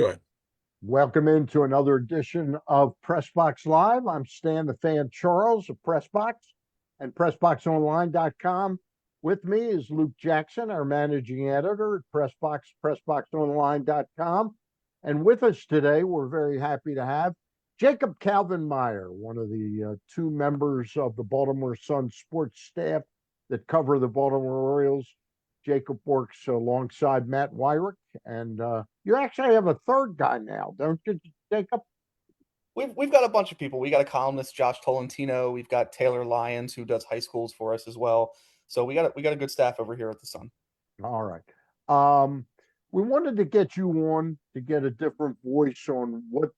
Go ahead. Welcome into another edition of Pressbox Live. I'm Stan the Fan Charles of Pressbox and PressBoxOnline.com. With me is Luke Jackson, our managing editor at Pressbox, PressBoxOnline.com. And with us today, we're very happy to have Jacob Calvin Meyer, one of the two members of the Baltimore Sun sports staff that cover the Baltimore Orioles. Jacob works alongside Matt Wyrick, and you actually have a third guy now, don't you, Jacob? We've got a bunch of people. We got a columnist, Josh Tolentino. We've got Taylor Lyons, who does high schools for us as well. So we got a good staff over here at the Sun. All right. Um, we wanted to get you on to get a different voice on what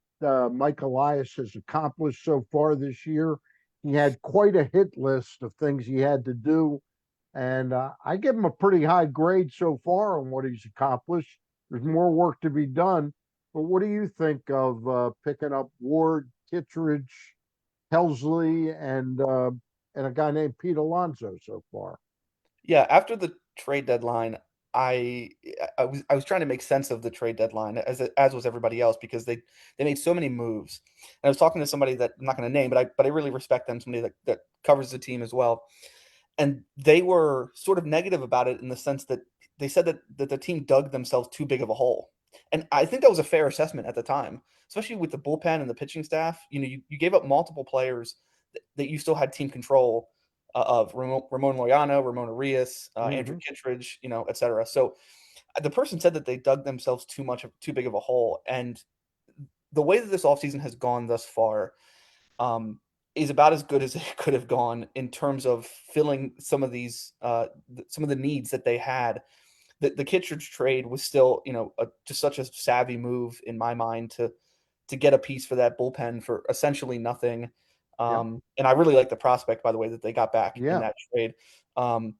Mike Elias has accomplished so far this year. He had quite a hit list of things he had to do, and I give him a pretty high grade so far on what he's accomplished. There's more work to be done, but what do you think of picking up Ward, Kittredge, Helsley, and a guy named Pete Alonso so far? Yeah, after the trade deadline, I I was trying to make sense of the trade deadline as was everybody else because they made so many moves. And I was talking to somebody that I'm not going to name, but I really respect them, somebody that covers the team as well. And they were sort of negative about it in the sense that they said that the team dug themselves too big of a hole. And I think that was a fair assessment at the time, especially with the bullpen and the pitching staff. You gave up multiple players that you still had team control of Ramon Loyano, Ramon Arias, Andrew Hmm. Kittredge, et cetera. So the person said that they dug themselves too big of a hole. And the way that this offseason has gone thus far, um, is about as good as it could have gone in terms of filling some of these some of the needs that they had. The Kittredge trade was still, just such a savvy move in my mind to get a piece for that bullpen for essentially nothing. Yep. And I really like the prospect, by the way, that they got back in Yeah. that trade. Um,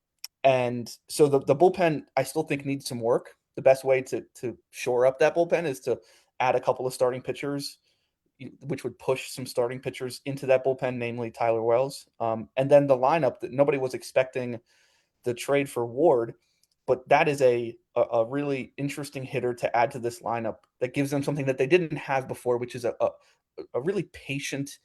and so the bullpen, I still think needs some work. The best way to shore up that bullpen is to add a couple of starting pitchers, which would push some starting pitchers into that bullpen, namely Tyler Wells. And then the lineup that nobody was expecting the trade for Ward, but that is a really interesting hitter to add to this lineup that gives them something that they didn't have before, which is a really patient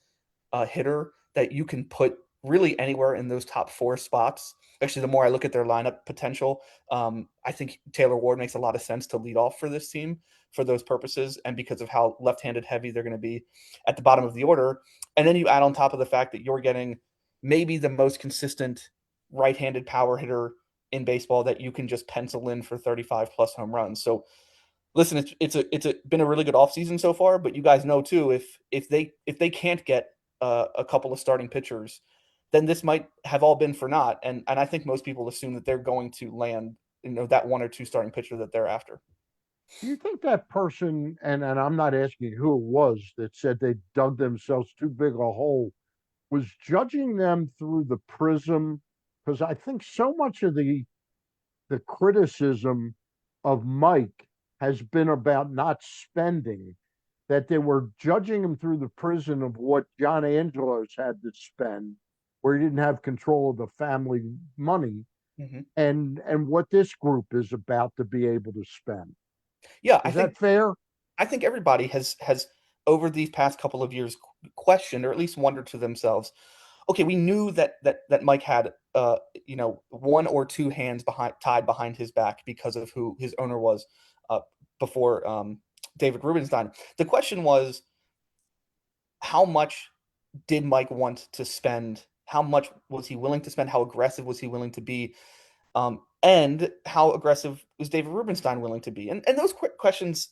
hitter that you can put really anywhere in those top four spots. Actually, the more I look at their lineup potential, I think Taylor Ward makes a lot of sense to lead off for this team for those purposes, and because of how left-handed heavy they're going to be at the bottom of the order. And then you add on top of the fact that you're getting maybe the most consistent right-handed power hitter in baseball that you can just pencil in for 35 plus home runs. So listen, it's been a really good offseason so far, but you guys know too, if they can't get a couple of starting pitchers, then this might have all been for naught. And I think most people assume that they're going to land, that one or two starting pitcher that they're after. Do you think that person, and I'm not asking who it was that said they dug themselves too big a hole, was judging them through the prism? Because I think so much of the criticism of Mike has been about not spending, that they were judging him through the prism of what John Angelos had to spend, where he didn't have control of the family money, Mhm. and what this group is about to be able to spend. Yeah, I Is think that fair? I think everybody has over these past couple of years questioned or at least wondered to themselves, okay, we knew that Mike had one or two hands tied behind his back because of who his owner was uh, before David Rubenstein. The question was, how much did Mike want to spend? How much was he willing to spend? How aggressive was he willing to be? And how aggressive was David Rubenstein willing to be? And those questions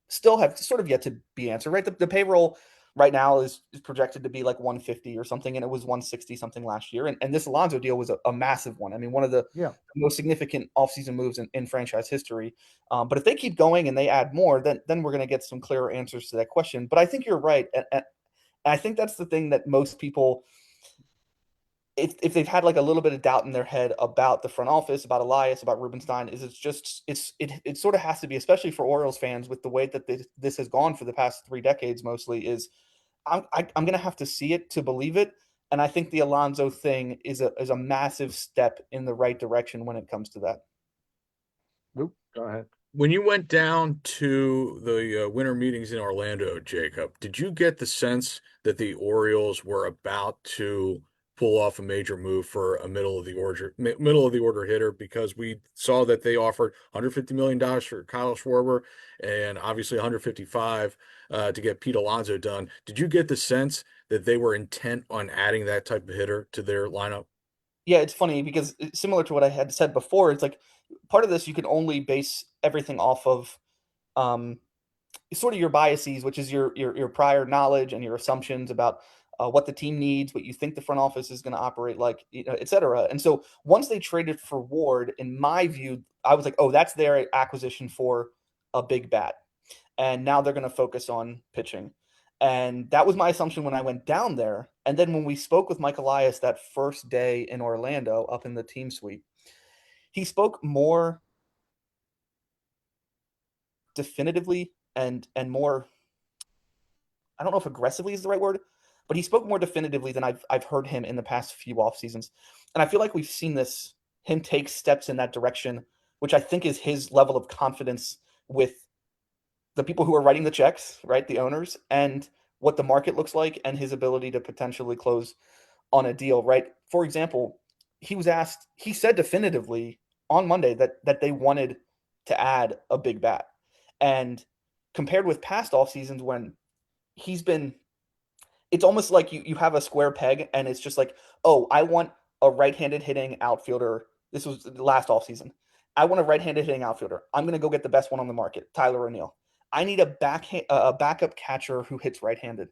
still have sort of yet to be answered, right? The payroll right now is projected to be like 150 or something, and it was 160 something last year. And this Alonso deal was a massive one. I mean, one of the Yeah. most significant offseason moves in franchise history. But if they keep going and they add more, then we're going to get some clearer answers to that question. But I think you're right. And I think that's the thing that most people, if they've had like a little bit of doubt in their head about the front office, about Elias, about Rubenstein, is it sort of has to be, especially for Orioles fans, with the way that this has gone for the past 3 decades, mostly is I'm going to have to see it to believe it. And I think the Alonso thing is a massive step in the right direction when it comes to that. Nope. Go ahead. When you went down to the winter meetings in Orlando, Jacob, did you get the sense that the Orioles were about to pull off a major move for a middle of the order hitter? Because we saw that they offered $150 million for Kyle Schwarber and obviously 155 to get Pete Alonso done. Did you get the sense that they were intent on adding that type of hitter to their lineup? Yeah, it's funny because similar to what I had said before, it's like part of this you can only base everything off of um, sort of your biases, which is your prior knowledge and your assumptions about what the team needs, what you think the front office is going to operate like, et cetera. And so once they traded for Ward, in my view, I was like, oh, that's their acquisition for a big bat, and now they're going to focus on pitching. And that was my assumption when I went down there. And then when we spoke with Mike Elias that first day in Orlando up in the team suite, he spoke more definitively and more, I don't know if aggressively is the right word, but he spoke more definitively than I've heard him in the past few off seasons. And I feel like we've seen this him take steps in that direction, which I think is his level of confidence with the people who are writing the checks, right? The owners, and what the market looks like and his ability to potentially close on a deal, right? For example, he said definitively on Monday that they wanted to add a big bat. And compared with past off seasons when he's been, it's almost like you have a square peg and it's just like, oh, I want a right-handed hitting outfielder. This was last offseason. I want a right-handed hitting outfielder. I'm going to go get the best one on the market, Tyler O'Neill. I need a backup catcher who hits right-handed.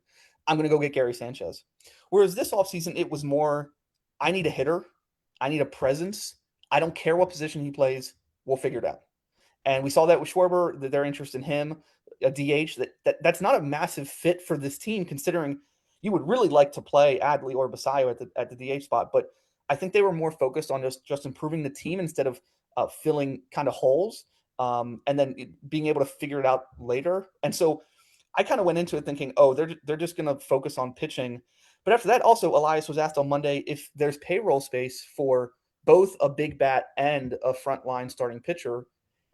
I'm going to go get Gary Sanchez. Whereas this offseason, it was more, I need a hitter. I need a presence. I don't care what position he plays. We'll figure it out. And we saw that with Schwarber, that their interest in him, a DH, that's not a massive fit for this team, considering you would really like to play Adley or Basayo at the DH spot. But I think they were more focused on just improving the team instead of filling kind of holes, and then being able to figure it out later. And so I kind of went into it thinking, oh, they're just going to focus on pitching. But after that, also Elias was asked on Monday if there's payroll space for both a big bat and a frontline starting pitcher,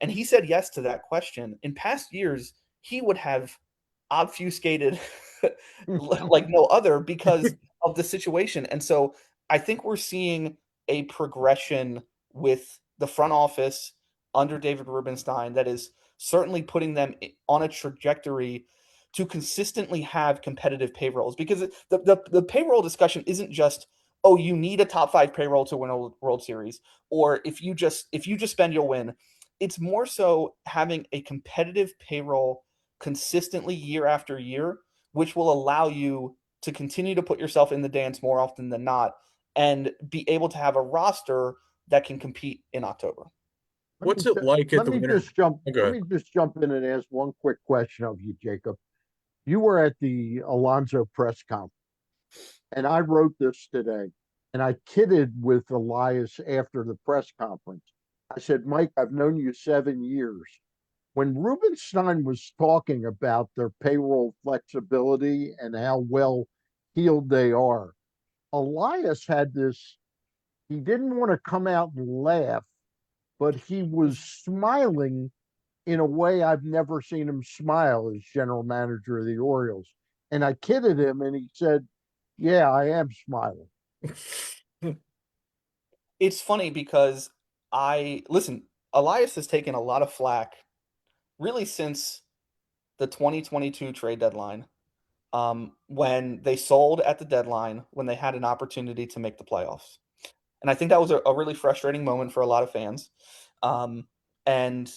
and he said yes to that question. In past years, he would have obfuscated like no other because of the situation. And so I think we're seeing a progression with the front office under David Rubenstein that is certainly putting them on a trajectory to consistently have competitive payrolls, because the payroll discussion isn't just, oh, you need a top 5 payroll to win a World Series, or if you just spend you'll win. It's more so having a competitive payroll consistently year after year, which will allow you to continue to put yourself in the dance more often than not and be able to have a roster that can compete in October. What's it like at let the me winter? just jump. Oh, go Let ahead. me just jump in and ask one quick question of you, Jacob. You were at the Alonso press conference, and I wrote this today, and I kidded with Elias after the press conference. I said, Mike, I've known you 7 years. When Rubenstein was talking about their payroll flexibility and how well heeled they are, Elias had this, he didn't want to come out and laugh, but he was smiling in a way I've never seen him smile as general manager of the Orioles. And I kidded him and he said, yeah, I am smiling. It's funny because I listen, Elias has taken a lot of flack really since the 2022 trade deadline, when they sold at the deadline when they had an opportunity to make the playoffs. And I think that was a really frustrating moment for a lot of fans. Um, and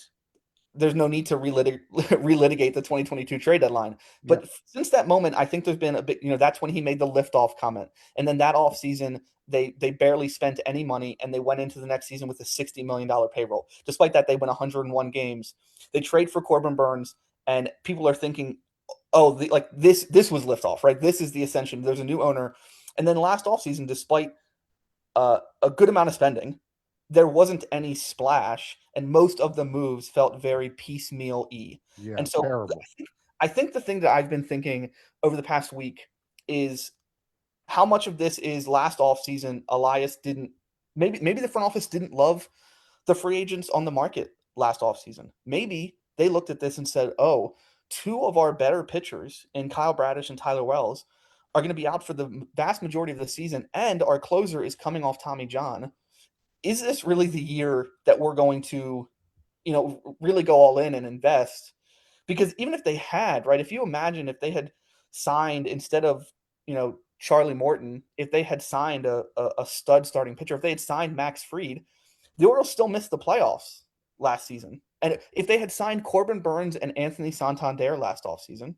there's no need to relitigate the 2022 trade deadline. Yeah. But since that moment, I think there's been a bit, that's when he made the liftoff comment. And then that offseason, they barely spent any money and they went into the next season with a $60 million payroll. Despite that, they win 101 games. They trade for Corbin Burns, and people are thinking, oh, like this was liftoff, right? This is the ascension. There's a new owner. And then last offseason, despite a good amount of spending, there wasn't any splash, and most of the moves felt very piecemeal y. Yeah. And so Terrible. I think the thing that I've been thinking over the past week is how much of this is last offseason Elias didn't, maybe the front office didn't love the free agents on the market. last offseason. Maybe they looked at this and said, oh, two of our better pitchers in Kyle Bradish and Tyler Wells are going to be out for the vast majority of the season, and our closer is coming off Tommy John. Is this really the year that we're going to, really go all in and invest? Because even if they had, right, if you imagine if they had signed instead of, Charlie Morton, if they had signed a stud starting pitcher, if they had signed Max Fried, the Orioles still missed the playoffs last season. And if they had signed Corbin Burns and Anthony Santander last offseason,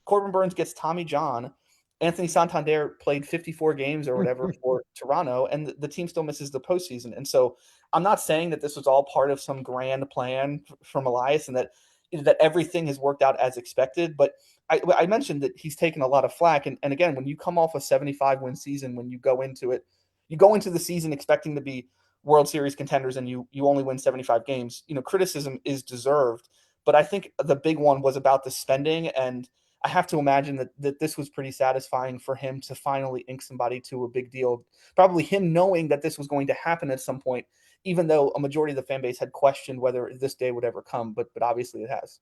Corbin Burns gets Tommy John. Anthony Santander played 54 games or whatever for Toronto, and the team still misses the postseason. And so I'm not saying that this was all part of some grand plan from Elias and that everything has worked out as expected. But I mentioned that he's taken a lot of flack. And again, when you come off a 75 win season, when you go into it, you go into the season expecting to be World Series contenders and you only win 75 games, criticism is deserved. But I think the big one was about the spending, and I have to imagine that this was pretty satisfying for him to finally ink somebody to a big deal. Probably him knowing that this was going to happen at some point, even though a majority of the fan base had questioned whether this day would ever come. But obviously it has.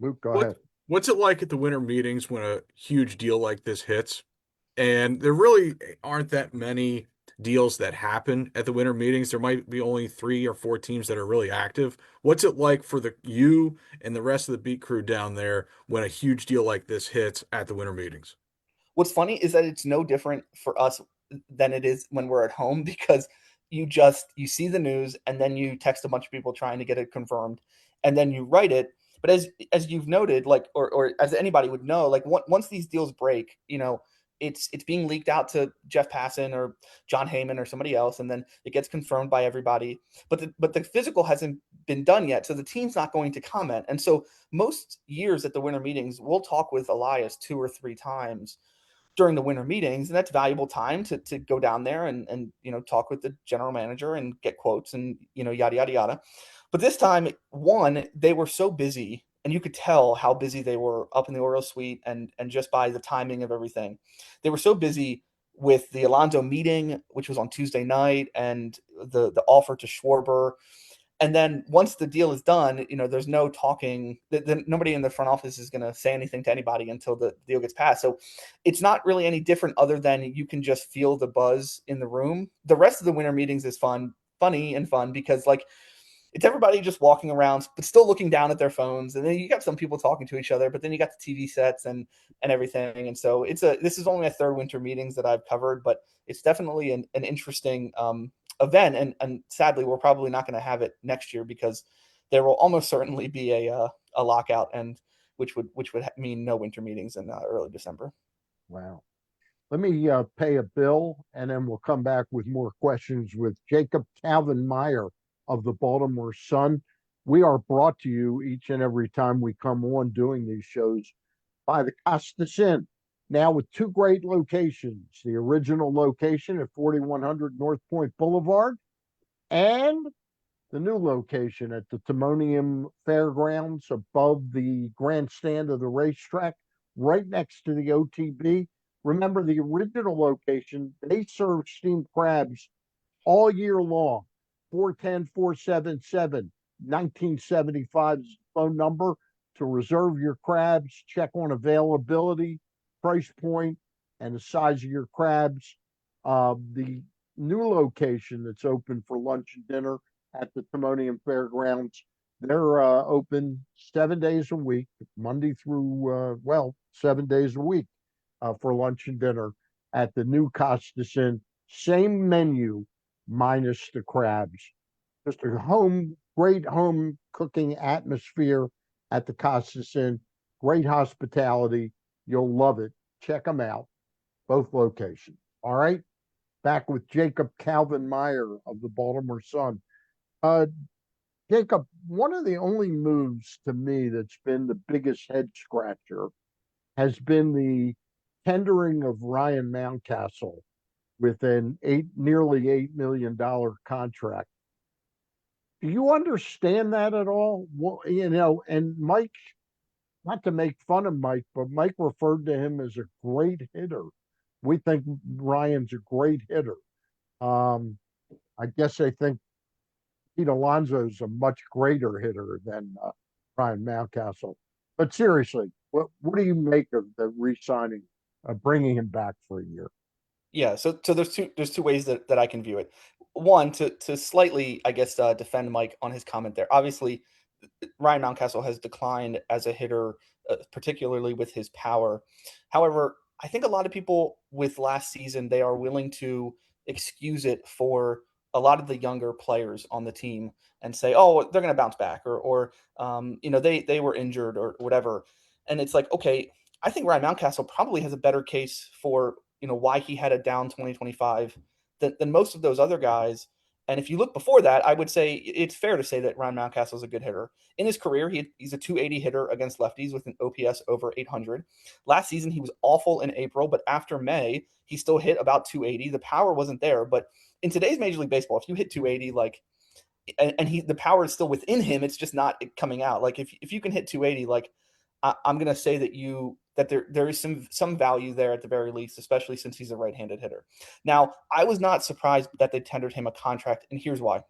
Luke, go What ahead. what's it like at the winter meetings when a huge deal like this hits? And there really aren't that many deals that happen at the winter meetings. There might be only 3 or 4 teams that are really active. What's it like for the you and the rest of the beat crew down there when a huge deal like this hits at the winter meetings? What's funny is that it's no different for us than it is when we're at home because you see the news and then you text a bunch of people trying to get it confirmed and then you write it. But as you've noted, like or as anybody would know, like once these deals break, it's being leaked out to Jeff Passan or John Heyman or somebody else, and then it gets confirmed by everybody. But the physical hasn't been done yet, so the team's not going to comment. And so most years at the winter meetings, we'll talk with Elias 2 or 3 times during the winter meetings, and that's valuable time to go down there and talk with the general manager and get quotes and yada yada yada. But this time, one, they were so busy, and you could tell how busy they were up in the Orioles suite, and just by the timing of everything, they were so busy with the Alonso meeting, which was on Tuesday night, and the offer to Schwarber. And then once the deal is done, there's no talking. Nobody in the front office is going to say anything to anybody until the deal gets passed. So it's not really any different other than you can just feel the buzz in the room. The rest of the winter meetings is funny and fun because like it's everybody just walking around, but still looking down at their phones. And then you got some people talking to each other, but then you got the TV sets and everything. And so this is only a third winter meetings that I've covered, but it's definitely an interesting event. And sadly, we're probably not going to have it next year because there will almost certainly be a lockout, and which would mean no winter meetings in early December. Wow. Let me pay a bill and then we'll come back with more questions with Jacob Calvin Meyer of the Baltimore Sun. We are brought to you each and every time we come on doing these shows by the Costas Inn. Now with two great locations, the original location at 4100 North Point Boulevard and the new location at the Timonium Fairgrounds above the grandstand of the racetrack, right next to the OTB. Remember the original location, they serve steamed crabs all year long. 410 477 1975 is the phone number to reserve your crabs, check on availability, price point, and the size of your crabs. The new location that's open for lunch and dinner at the Timonium Fairgrounds. They're open 7 days a week, Monday through, 7 days a week for lunch and dinner at the new Costas Inn. Same menu minus the crabs. Just a great home cooking atmosphere at the Costas Inn. Great hospitality. You'll love it. Check them out, both locations. All right. Back with Jacob Calvin Meyer of the Baltimore Sun. Uh, Jacob, one of the only moves to me that's been the biggest head scratcher has been the tendering of Ryan Mountcastle with an nearly $8 million contract. Do you understand that at all? Well, and Mike, not to make fun of Mike, but Mike referred to him as a great hitter. We think Ryan's a great hitter. I guess I think Pete Alonso's a much greater hitter than Ryan Mountcastle. But seriously, what do you make of the re-signing, bringing him back for a year? Yeah, so there's two ways that I can view it. One, to slightly, I guess, defend Mike on his comment there. Obviously, Ryan Mountcastle has declined as a hitter, particularly with his power. However, I think a lot of people with last season, they are willing to excuse it for a lot of the younger players on the team and say, "Oh, they're going to bounce back," or they were injured or whatever. And it's like, okay, I think Ryan Mountcastle probably has a better case for why he had a down 2025 than most of those other guys. And if you look before that, I would say it's fair to say that Ryan Mountcastle is a good hitter. In his career, he's a 280 hitter against lefties with an OPS over 800. Last season, he was awful in April, but after May, he still hit about 280. The power wasn't there, but in today's Major League Baseball, if you hit 280, like, and the power is still within him, it's just not coming out. Like if you can hit 280, like I'm gonna say that there is some value there at the very least, especially since he's a right-handed hitter. Now, I was not surprised that they tendered him a contract, and here's why.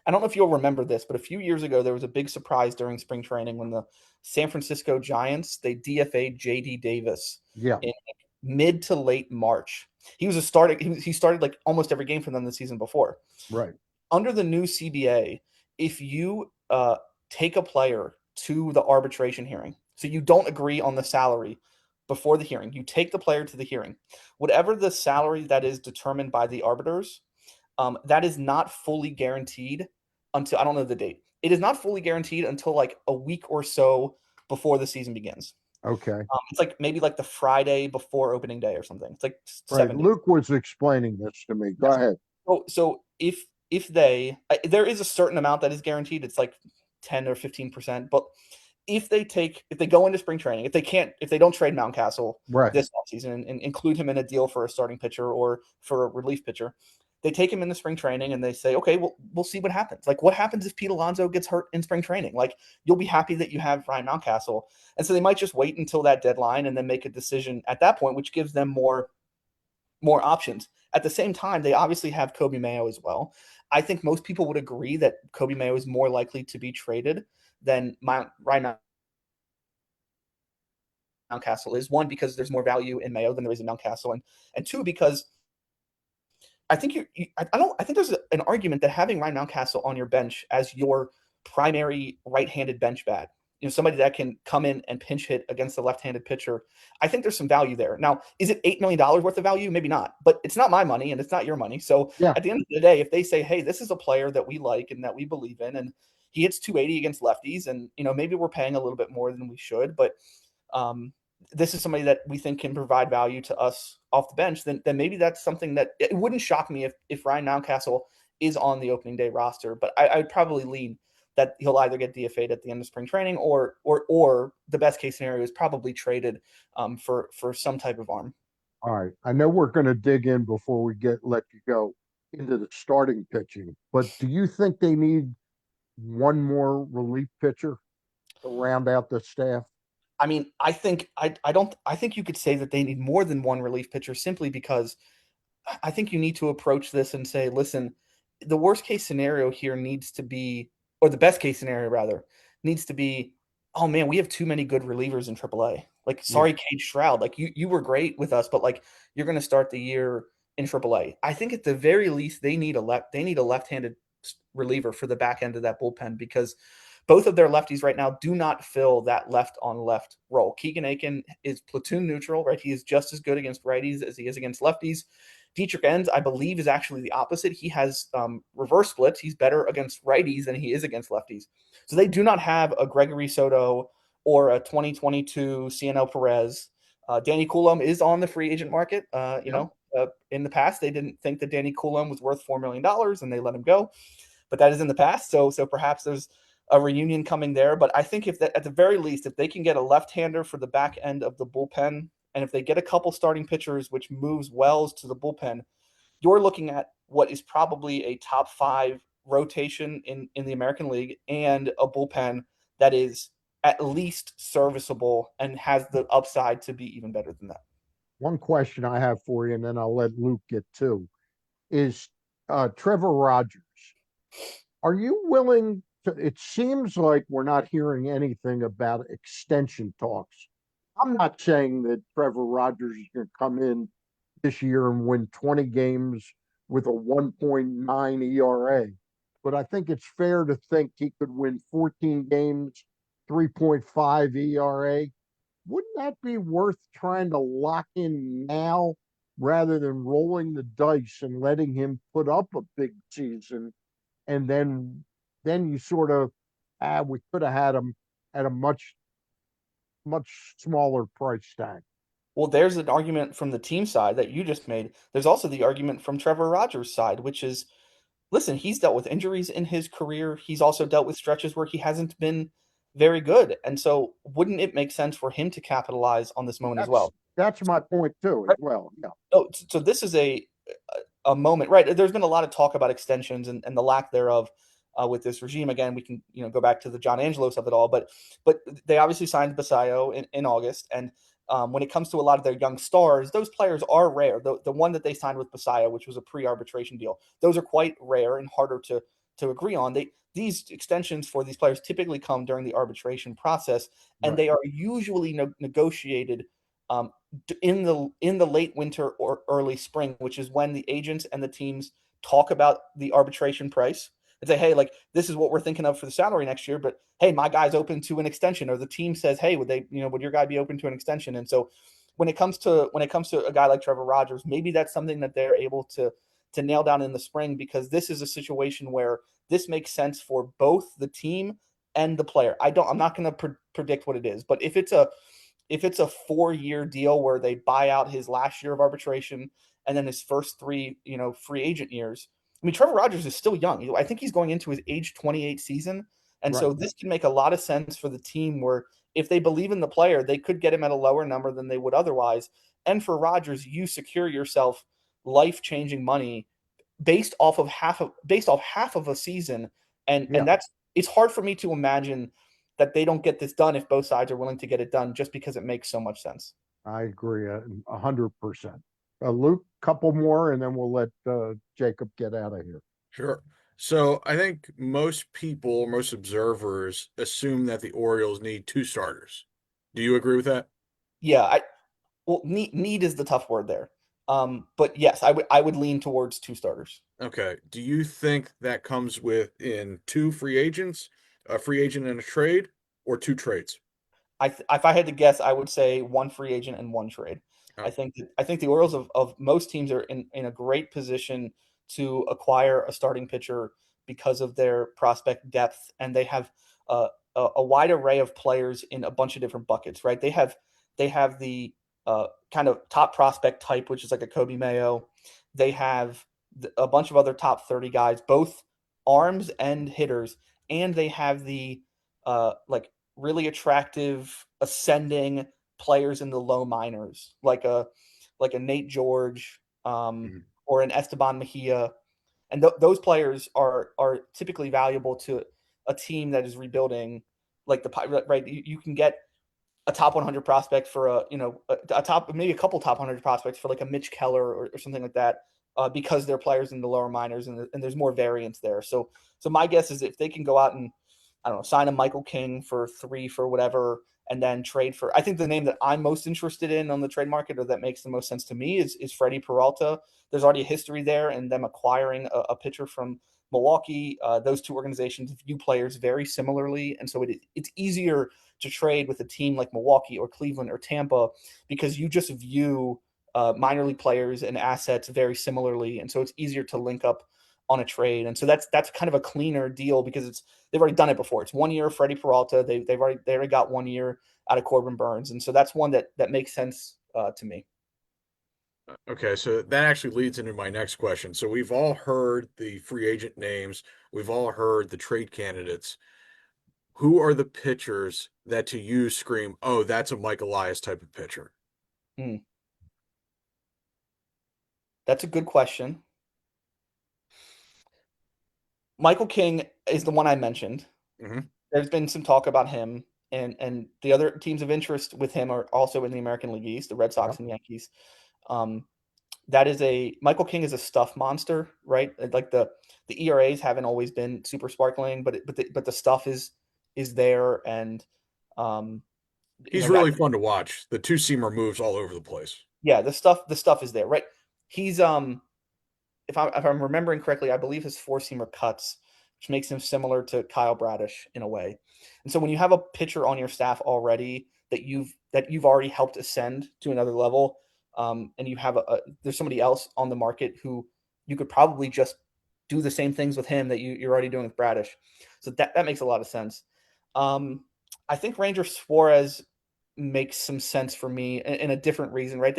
I don't know if you'll remember this, but a few years ago there was a big surprise during spring training when the San Francisco Giants they DFA'd JD Davis Yeah, in mid to late March. He was a starting. He started like almost every game for them the season before. right. Under the new CBA, if you take a player to the arbitration hearing, so you don't agree on the salary before the hearing, you take the player to the hearing, whatever the salary that is determined by the arbiters, that is not fully guaranteed until I don't know the date. It is not fully guaranteed until like a week or so before the season begins. Okay. It's like maybe like the Friday before opening day or something. It's like Right. 7 days. Luke was explaining this to me. Go Yes. ahead. So if they there is a certain amount that is guaranteed, it's like 10 or 15%. But if they go into spring training, if they don't trade Mountcastle Right. this offseason and include him in a deal for a starting pitcher or for a relief pitcher, they take him in the spring training and they say, okay, well, we'll see what happens. Like, what happens if Pete Alonso gets hurt in spring training? Like, you'll be happy that you have Ryan Mountcastle. And so they might just wait until that deadline and then make a decision at that point, which gives them more options. At the same time, they obviously have Kobe Mayo as well. I think most people would agree that Kobe Mayo is more likely to be traded than Ryan Mountcastle is. One, because there's more value in Mayo than there is in Mountcastle, and two, because I think I think there's an argument that having Ryan Mountcastle on your bench as your primary right-handed bench bat, somebody that can come in and pinch hit against the left-handed pitcher. I think there's some value there. Now, is it $8 million worth of value? Maybe not, but it's not my money and it's not your money. So Yeah. at the end of the day, if they say, "Hey, this is a player that we like and that we believe in," and he hits 280 against lefties, and maybe we're paying a little bit more than we should, but um, this is somebody that we think can provide value to us off the bench, then maybe that's something that it wouldn't shock me if Ryan Mountcastle is on the opening day roster. But I'd probably lean that he'll either get DFA'd at the end of spring training or the best case scenario is probably traded for some type of arm. All right. I know we're going to dig in before we let you go into the starting pitching, but do you think they need one more relief pitcher to round out the staff? I mean, I think you could say that they need more than one relief pitcher simply because I think you need to approach this and say, listen, the worst case scenario here needs to be, or the best case scenario rather, needs to be, oh man, we have too many good relievers in AAA. Like, Yeah. sorry, Cade Shroud, like you were great with us, but like you're going to start the year in AAA. I think at the very least they need a left-handed reliever for the back end of that bullpen because both of their lefties right now do not fill that left on left role. Keegan Aiken is platoon neutral, right? He is just as good against righties as he is against lefties. Dietrich Enns, I believe, is actually the opposite. He has reverse splits. He's better against righties than he is against lefties. So they do not have a Gregory Soto or a 2022 CNL Perez. Danny Coulomb is on the free agent market. Yep. In the past, they didn't think that Danny Coulomb was worth $4 million and they let him go. But that is in the past. So perhaps there's a reunion coming there. But I think if that, at the very least, if they can get a left-hander for the back end of the bullpen, and if they get a couple starting pitchers, which moves Wells to the bullpen, you're looking at what is probably a top 5 rotation in the American League and a bullpen that is at least serviceable and has the upside to be even better than that. One question I have for you, and then I'll let Luke get to, is Trevor Rogers. Are you willing to? It seems like we're not hearing anything about extension talks. I'm not saying that Trevor Rogers is going to come in this year and win 20 games with a 1.9 ERA, but I think it's fair to think he could win 14 games, 3.5 ERA. Wouldn't that be worth trying to lock in now rather than rolling the dice and letting him put up a big season and then you sort of we could have had him at a much smaller price tag. Well, there's an argument from the team side that you just made. There's also the argument from Trevor Rogers' side, which is, listen, he's dealt with injuries in his career. He's also dealt with stretches where he hasn't been very good. And so wouldn't it make sense for him to capitalize on this moment as That's well? that's my point too, as well. Yeah, So this is a moment, right? There's been a lot of talk about extensions and the lack thereof with this regime. Again, we can go back to the John Angelos of it all, but they obviously signed Basayo in August, and when it comes to a lot of their young stars, those players are rare. The one that they signed with Basayo, which was a pre-arbitration deal, those are quite rare and harder to agree on. These extensions for these players typically come during the arbitration process, and right. they are usually negotiated um, in the late winter or early spring, which is when the agents and the teams talk about the arbitration price and say, hey, like this is what we're thinking of for the salary next year, but hey, my guy's open to an extension, or the team says, hey, would your guy be open to an extension? And so when it comes to a guy like Trevor Rogers, maybe that's something that they're able to nail down in the spring, because this is a situation where this makes sense for both the team and the player. I'm not going to predict what it is, but if it's a 4-year deal where they buy out his last year of arbitration and then his first three, free agent years. I mean, Trevor Rogers is still young. I think he's going into his age 28 season. And Right. so this can make a lot of sense for the team, where if they believe in the player, they could get him at a lower number than they would otherwise. And for Rogers, you secure yourself life-changing money based off half of a season. And Yeah, that's it's hard for me to imagine that they don't get this done if both sides are willing to get it done, just because it makes so much sense. I agree 100%. Luke, couple more, and then we'll let Jacob get out of here. Sure. So I think most people, most observers assume that the Orioles need two starters. Do you agree with that? Yeah, well, need is the tough word there. But yes, I would lean towards two starters. Okay. Do you think that comes with in two free agents, a free agent and a trade, or two trades? If I had to guess, I would say one free agent and one trade. I Oh, think the Orioles of most teams are in a great position to acquire a starting pitcher because of their prospect depth, and they have a wide array of players in a bunch of different buckets. Right? They have the kind of top prospect type, which is like a Kobe Mayo. They have a bunch of other top 30 guys, both arms and hitters, and they have the like really attractive ascending players in the low minors, like a Nate George, mhm. or an Esteban Mejia, and those players are typically valuable to a team that is rebuilding, like right. You can get a top 100 prospect for a top, maybe a couple top 100 prospects for like a Mitch Keller or something like that, because they're players in the lower minors, and there's more variance there. So my guess is if they can go out and, I don't know, sign a Michael King for 3 for whatever, and then trade for, I think the name that I'm most interested in on the trade market, or that makes the most sense to me, is Freddie Peralta. There's already a history there, and them acquiring a pitcher from Milwaukee. Those two organizations view players very similarly, and so it's easier to trade with a team like Milwaukee or Cleveland or Tampa, because you just view minor league players and assets very similarly, and so it's easier to link up on a trade. And so that's kind of a cleaner deal, because they've already done it before. It's 1 year of Freddie Peralta. They already got 1 year out of Corbin Burns, and so that's one that makes sense to me. Okay, so that actually leads into my next question. So we've all heard the free agent names, we've all heard the trade candidates. Who are the pitchers that to you scream, oh, that's a Mike Elias type of pitcher? Hmm. That's a good question. Michael King is the one I mentioned. Hmm. There's been some talk about him, and the other teams of interest with him are also in the American League East, the Red Yeah. Sox and Yankees. Um, that is a Michael King is a stuff monster, right? Like the ERAs haven't always been super sparkling, but the stuff is there, and um, He's that really fun to watch. The two-seamer moves all over the place. yeah, the stuff is there, right? He's if I'm remembering correctly, I believe his four seamer cuts, which makes him similar to Kyle Bradish in a way. And so when you have a pitcher on your staff already that you've already helped ascend to another level, and you have there's somebody else on the market who you could probably just do the same things with him that you're already doing with Bradish. So that makes a lot of sense. Um, I think Ranger Suarez makes some sense for me in a different reason, right?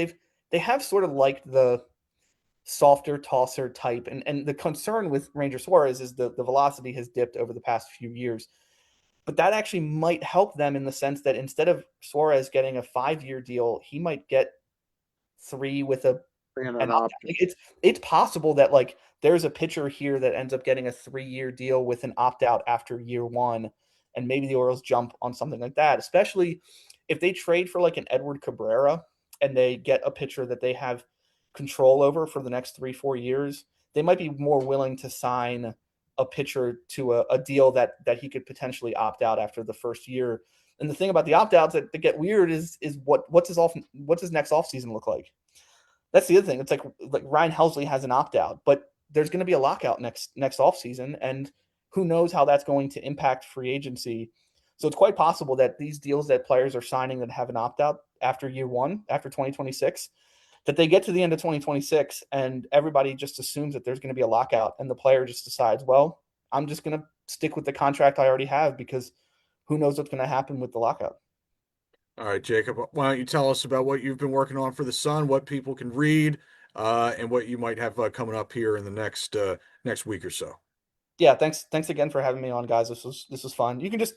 They have sort of liked the softer tosser type. And the concern with Ranger Suarez is the velocity has dipped over the past few years. But that actually might help them in the sense that instead of Suarez getting a 5-year deal, he might get 3 with And an an opt out. option. Like it's possible that like there's a pitcher here that ends up getting a 3-year deal with an opt out after year one, and maybe the Orioles jump on something like that, especially if they trade for like an Edward Cabrera and they get a pitcher that they have control over for the next 3-4 years. They might be more willing to sign a pitcher to a deal that he could potentially opt out after the first year. And the thing about the opt outs that get weird is what's his next offseason look like? That's the other thing. It's like Ryan Helsley has an opt out, but there's going to be a lockout next offseason, and who knows how that's going to impact free agency. So it's quite possible that these deals that players are signing that have an opt out after year one, after 2026, that they get to the end of 2026 and everybody just assumes that there's going to be a lockout, and the player just decides, well, I'm just going to stick with the contract I already have because who knows what's going to happen with the lockout. All right, Jacob, why don't you tell us about what you've been working on for the Sun, what people can read, and what you might have coming up here in the next week or so. Yeah, thanks again for having me on, guys. This was fun. You can just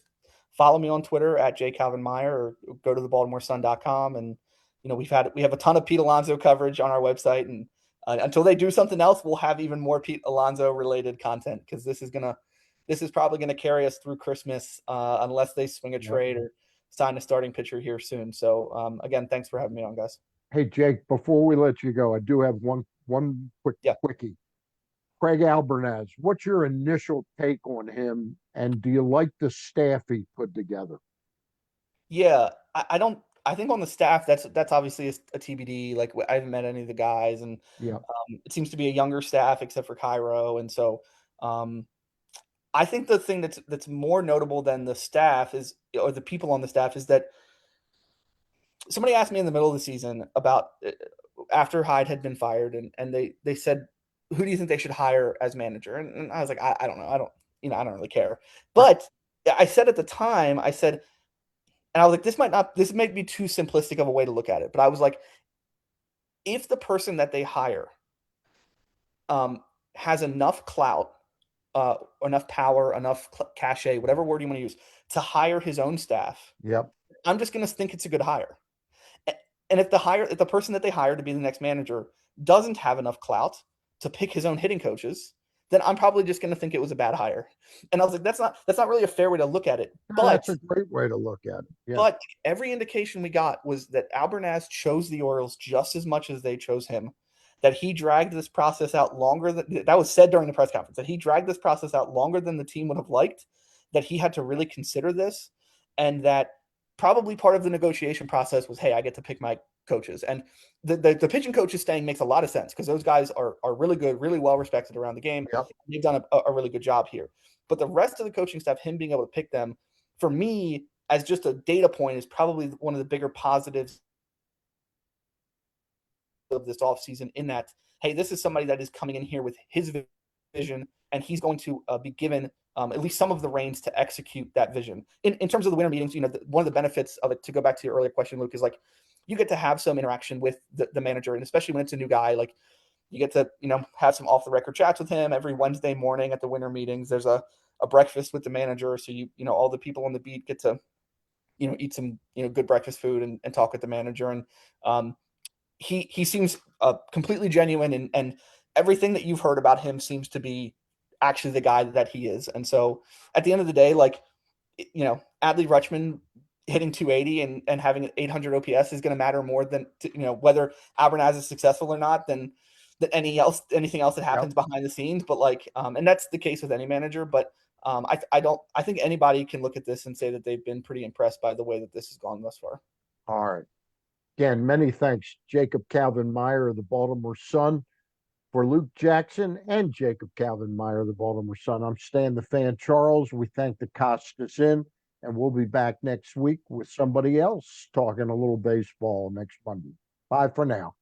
follow me on Twitter at jcalvinmeyer or go to thebaltimoresun.com. And we have a ton of Pete Alonso coverage on our website, and until they do something else, we'll have even more Pete Alonso related content because this is probably gonna carry us through Christmas unless they swing a Yep. trade or sign a starting pitcher here soon. So again, thanks for having me on, guys. Hey, Jake, before we let you go, I do have one quick Yeah. quickie. Craig Albernaz, what's your initial take on him, and do you like the staff he put together? Yeah, I don't. I think on the staff, that's obviously a TBD. Like I haven't met any of the guys, and Yeah, it seems to be a younger staff except for Cairo, and so um, I think the thing that's more notable than the staff is, or the people on the staff, is that somebody asked me in the middle of the season about after Hyde had been fired, and they said, who do you think they should hire as manager? And I was like, I don't know, I don't really care, but I said at the time, I said, and I was like, this might be too simplistic of a way to look at it, but I was like, if the person that they hire um, has enough clout, enough power, enough cachet, whatever word you want to use, to hire his own staff, yep. I'm just going to think it's a good hire. And if the person that they hire to be the next manager doesn't have enough clout to pick his own hitting coaches, then I'm probably just going to think it was a bad hire. And I was like, that's not really a fair way to look at it. That's a great way to look at it. Yeah, But every indication we got was that Albernaz chose the Orioles just as much as they chose him. That he dragged this process out longer than that was said during the press conference. That he dragged this process out longer than the team would have liked. That he had to really consider this, and that probably part of the negotiation process was, hey, I get to pick my coaches. And the pitching coaches staying makes a lot of sense because those guys are really good, really well respected around the game. yep. They've done a really good job here. But the rest of the coaching staff, him being able to pick them, for me, as just a data point, is probably one of the bigger positives of this offseason in that, hey, this is somebody that is coming in here with his vision, and he's going to be given at least some of the reins to execute that vision. In terms of the winter meetings, one of the benefits of it, to go back to your earlier question, Luke, is like you get to have some interaction with the manager, and especially when it's a new guy, like you get to, have some off the record chats with him every Wednesday morning at the winter meetings. There's a breakfast with the manager. So all the people on the beat get to, eat some, good breakfast food and talk with the manager. And he seems completely genuine, and everything that you've heard about him seems to be actually the guy that he is. And so at the end of the day, like, Adley Rutschman hitting 280 and having an 800 OPS is going to matter more than whether Abernaz is successful or not than anything else that Yep. happens behind the scenes. But and that's the case with any manager. But I think anybody can look at this and say that they've been pretty impressed by the way that this has gone thus far. All right. Again, many thanks, Jacob Calvin Meyer of the Baltimore Sun. For Luke Jackson and Jacob Calvin Meyer, the Baltimore Sun, I'm Stan the Fan Charles. We thank the Costas in, and we'll be back next week with somebody else talking a little baseball next Monday. Bye for now.